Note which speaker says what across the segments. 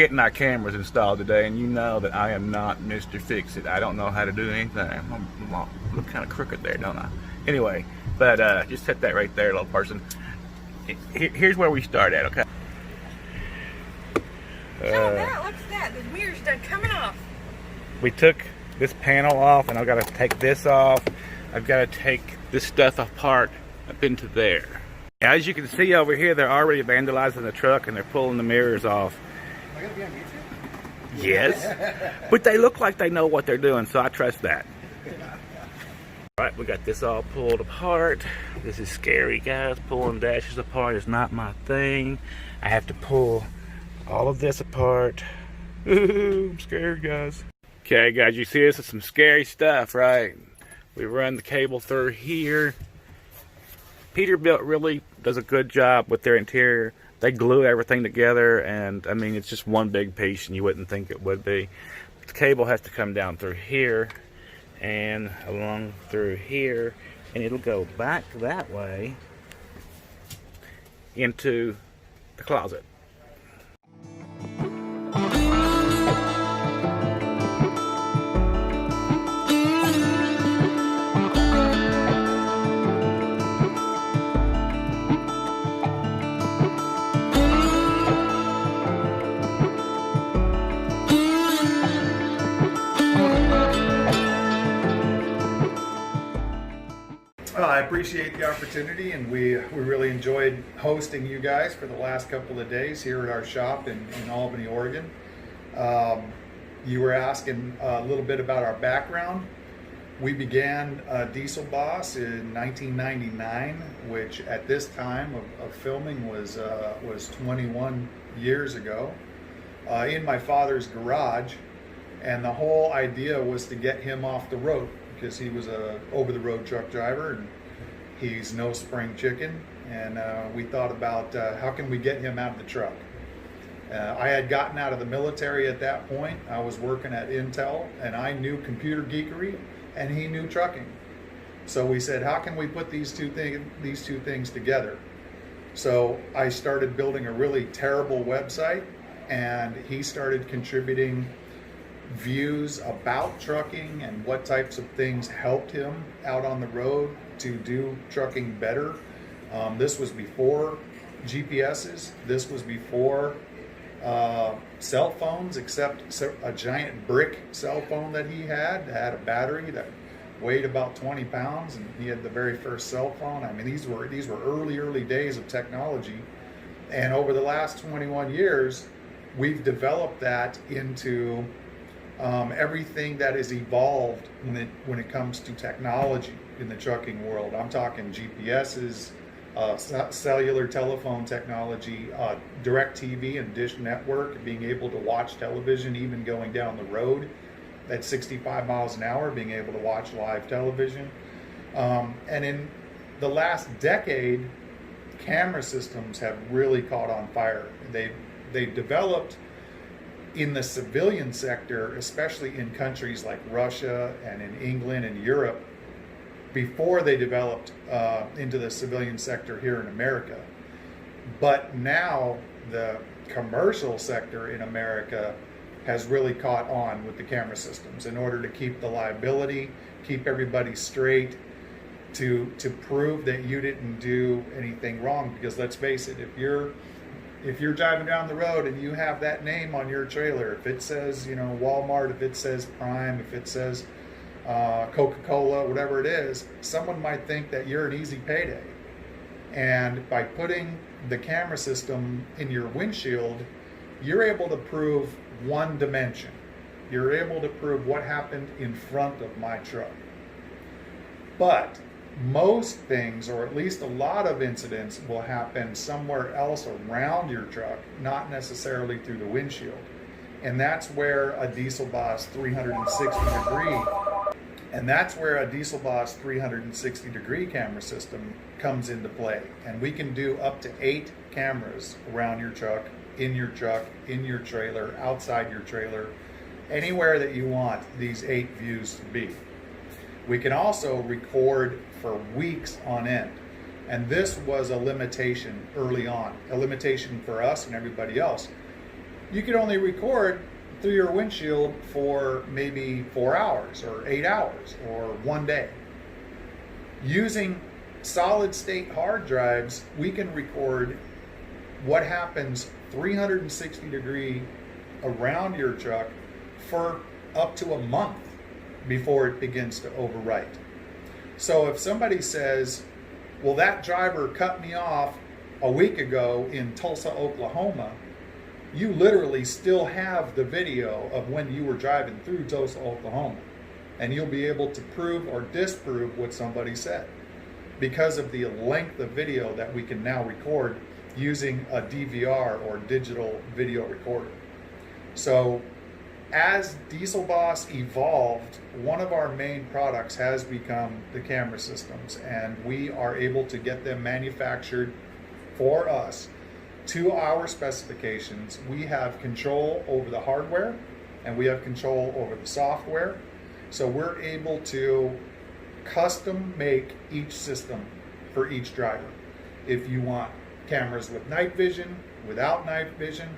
Speaker 1: getting our cameras installed today, and you know that I am not Mr. Fix-It. I don't know how to do anything. I look kind of crooked there, don't I? Anyway, but just set that right there, little person. Here's where we start at, okay?
Speaker 2: What's that? The mirror's done coming off.
Speaker 1: We took this panel off, and I've got to take this off. I've got to take this stuff apart up into there. As you can see over here, they're already vandalizing the truck and they're pulling the mirrors off.
Speaker 3: Am I going to be on YouTube?
Speaker 1: Yes, but they look like they know what they're doing, so I trust that. All right, we got this all pulled apart. This is scary, guys. Pulling dashes apart is not my thing. I have to pull all of this apart. Ooh, I'm scared, guys. Okay, guys, you see this is some scary stuff, right? We run the cable through here. Peterbilt really does a good job with their interior. They glue everything together, and I mean, it's just one big piece, and you wouldn't think it would be. The cable has to come down through here and along through here, and it'll go back that way into the closet.
Speaker 3: I appreciate the opportunity, and we really enjoyed hosting you guys for the last couple of days here at our shop in Albany, Oregon. You were asking a little bit about our background. We began Dieselboss in 1999, which at this time of filming was 21 years ago, in my father's garage, and the whole idea was to get him off the road because he was a over-the-road truck driver and he's no spring chicken, and we thought about how can we get him out of the truck. I had gotten out of the military at that point. I was working at Intel, and I knew computer geekery, and he knew trucking. So we said, how can we put these two things together? So I started building a really terrible website, and he started contributing views about trucking and what types of things helped him out on the road to do trucking better. This was before GPSs. This was before cell phones, except a giant brick cell phone that he had a battery that weighed about 20 pounds, and he had the very first cell phone. I mean, these were early days of technology, and over the last 21 years, we've developed that into everything that has evolved when it comes to technology in the trucking world. I'm talking GPSs, cellular telephone technology, direct TV and dish network, being able to watch television even going down the road at 65 miles an hour, being able to watch live television. And in the last decade, camera systems have really caught on fire. They've developed in the civilian sector, especially in countries like Russia and in England and Europe, before they developed into the civilian sector here in America. But now the commercial sector in America has really caught on with the camera systems in order to keep the liability, keep everybody straight, to prove that you didn't do anything wrong. Because let's face it, if you're driving down the road and you have that name on your trailer, if it says, Walmart, if it says Prime, if it says Coca-Cola, whatever it is, someone might think that you're an easy payday. And by putting the camera system in your windshield, you're able to prove one dimension. You're able to prove what happened in front of my truck. But most things, or at least a lot of incidents, will happen somewhere else around your truck, not necessarily through the windshield. And that's where a Dieselboss 360 degree camera system comes into play. And we can do up to 8 cameras around your truck, in your trailer, outside your trailer, anywhere that you want these 8 views to be. We can also record for weeks on end. And this was a limitation early on, a limitation for us and everybody else. you could only record through your windshield for maybe 4 hours or 8 hours or 1 day. Using solid state hard drives, we can record what happens 360 degree around your truck for up to a month before it begins to overwrite. So if somebody says, well, that driver cut me off a week ago in Tulsa, Oklahoma, you literally still have the video of when you were driving through Tulsa, Oklahoma, and you'll be able to prove or disprove what somebody said because of the length of video that we can now record using a DVR or digital video recorder. So as Dieselboss evolved, one of our main products has become the camera systems, and we are able to get them manufactured for us to our specifications. We have control over the hardware and we have control over the software. So we're able to custom make each system for each driver. If you want cameras with night vision, without night vision,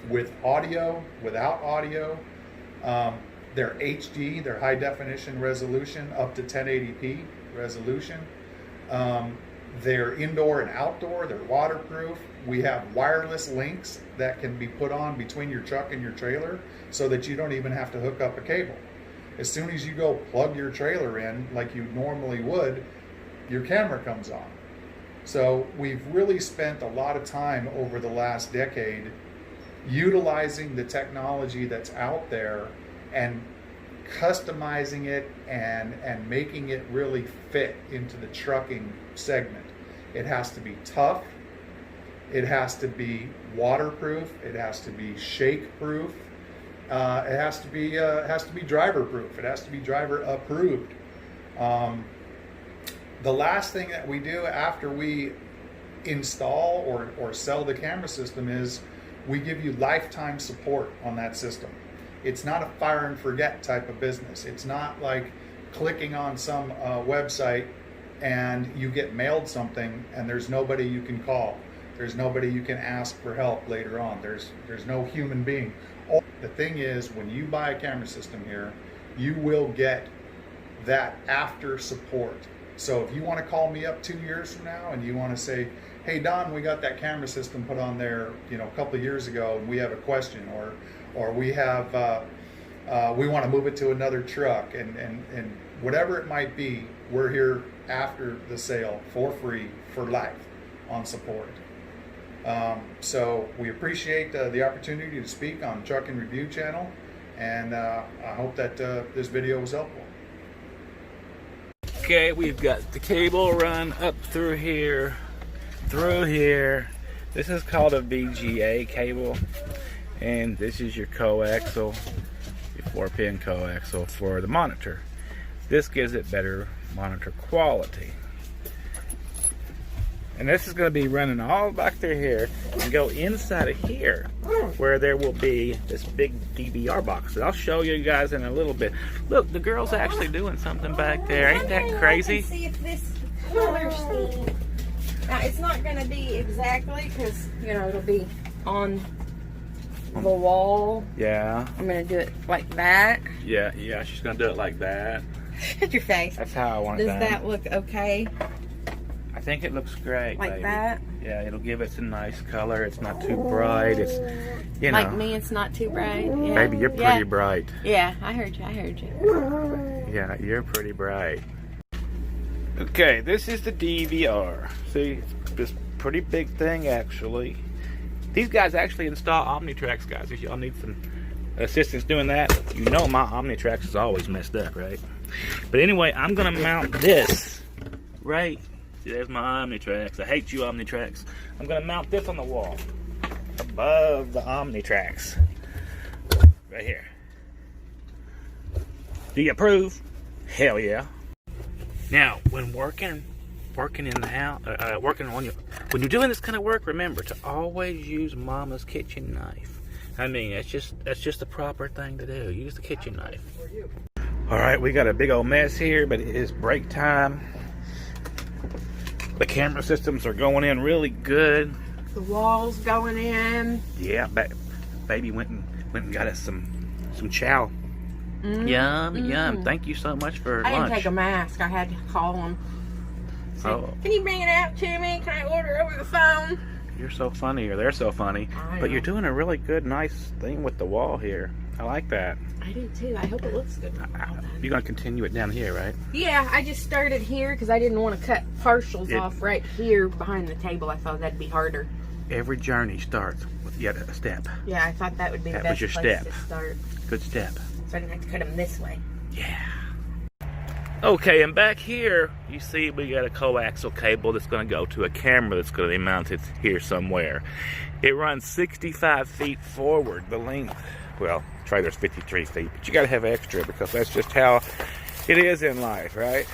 Speaker 3: with audio, without audio, they're HD, they're high definition resolution, up to 1080p resolution. They're indoor and outdoor, they're waterproof. We have wireless links that can be put on between your truck and your trailer so that you don't even have to hook up a cable. As soon as you go plug your trailer in like you normally would, your camera comes on. So we've really spent a lot of time over the last decade utilizing the technology that's out there and customizing it and making it really fit into the trucking segment. It has to be tough, it has to be waterproof, it has to be shake proof, it has to be driver proof, it has to be driver approved. The last thing that we do after we install or sell the camera system is we give you lifetime support on that system. It's not a fire and forget type of business. It's not like clicking on some website and you get mailed something and there's nobody you can call. There's nobody you can ask for help later on. There's no human being. The thing is, when you buy a camera system here, you will get that after support. So if you want to call me up 2 years from now and you want to say, hey Don, we got that camera system put on there, a couple of years ago, and we have a question, or we have we want to move it to another truck, and whatever it might be, we're here after the sale for free for life on support. So we appreciate the opportunity to speak on Truck and Review channel, and I hope that this video was helpful.
Speaker 1: Okay, we've got the cable run up through here. This is called a VGA cable, and this is your coaxial, your 4-pin coaxial for the monitor. This gives it better monitor quality. And this is going to be running all back through here and go inside of here where there will be this big DVR box. And I'll show you guys in a little bit. Look, the girl's actually doing something back there. Ain't that crazy?
Speaker 2: See if this color scheme. Now, it's not going to be exactly because, it'll be on the wall.
Speaker 1: Yeah.
Speaker 2: I'm going to do it like that.
Speaker 1: Yeah, she's going to do it like that.
Speaker 2: Look at your face.
Speaker 1: That's how I want it done.
Speaker 2: Does that look okay?
Speaker 1: I think it looks great,
Speaker 2: like
Speaker 1: baby.
Speaker 2: That?
Speaker 1: Yeah, it'll give it a nice color. It's not too bright. It's,
Speaker 2: Like me, it's not too bright. Yeah.
Speaker 1: Baby, you're pretty bright.
Speaker 2: Yeah, I heard you.
Speaker 1: Yeah, you're pretty bright. Okay, this is the DVR. See, it's this pretty big thing, actually. These guys actually install Omnitrax, guys. If y'all need some assistance doing that, my Omnitrax is always messed up, right? But anyway, I'm going to mount this right. See, there's my Omnitrax. I hate you, Omnitrax. I'm going to mount this on the wall above the Omnitrax. Right here. Do you approve? Hell yeah. Now, when working in the house, when you're doing this kind of work, remember to always use Mama's kitchen knife. I mean, that's just the proper thing to do. Use the kitchen knife. All right, we got a big old mess here, but it is break time. The camera systems are going in really good.
Speaker 2: The wall's going in.
Speaker 1: Yeah, baby went and got us some chow. Yum, yum. Thank you so much for
Speaker 2: I
Speaker 1: lunch.
Speaker 2: didn't take a mask. I had to call them. Say, can you bring it out to me? Can I order over the phone?
Speaker 1: You're so funny, or they're so funny. But you're doing a really good, nice thing with the wall here. I like that.
Speaker 2: I do too. I hope it looks good.
Speaker 1: You're going to continue it down here, right?
Speaker 2: Yeah, I just started here because I didn't want to cut partials off right here behind the table. I thought that'd be harder.
Speaker 1: Every journey starts with yet a step.
Speaker 2: Yeah, I thought that would be the best
Speaker 1: your
Speaker 2: place
Speaker 1: step.
Speaker 2: to start.
Speaker 1: Good step.
Speaker 2: So I didn't have to cut them this way.
Speaker 1: Yeah. Okay, and back here, you see we got a coaxial cable that's going to go to a camera that's going to be mounted here somewhere. It runs 65 feet forward, the length. Well, the trailer's 53 feet, but you got to have extra because that's just how it is in life, right?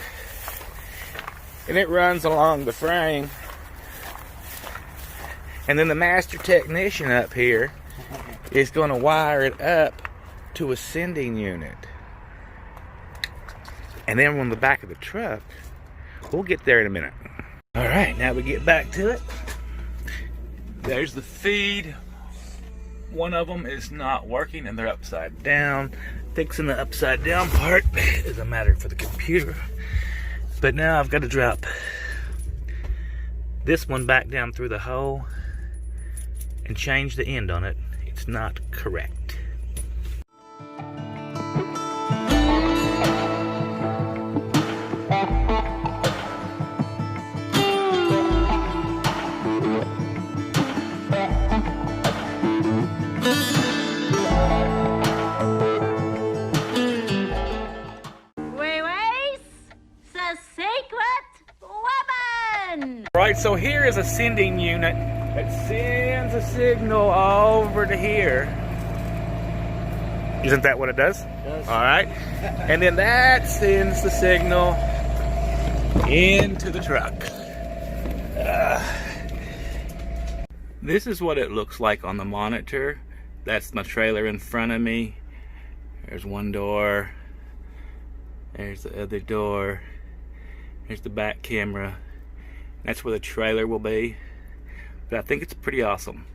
Speaker 1: And it runs along the frame. And then the master technician up here is going to wire it up to a sending unit. And then on the back of the truck, we'll get there in a minute. All right, now we get back to it. There's the feed. One of them is not working and they're upside down. Fixing the upside down part is a matter for the computer. But now I've got to drop this one back down through the hole and change the end on it. It's not correct. Right, so here is a sending unit that sends a signal over to here. Isn't that what it does?
Speaker 4: It does.
Speaker 1: All right. And then that sends the signal into the truck. This is what it looks like on the monitor. That's my trailer in front of me. There's one door. There's the other door. There's the back camera. That's where the trailer will be. But I think it's pretty awesome.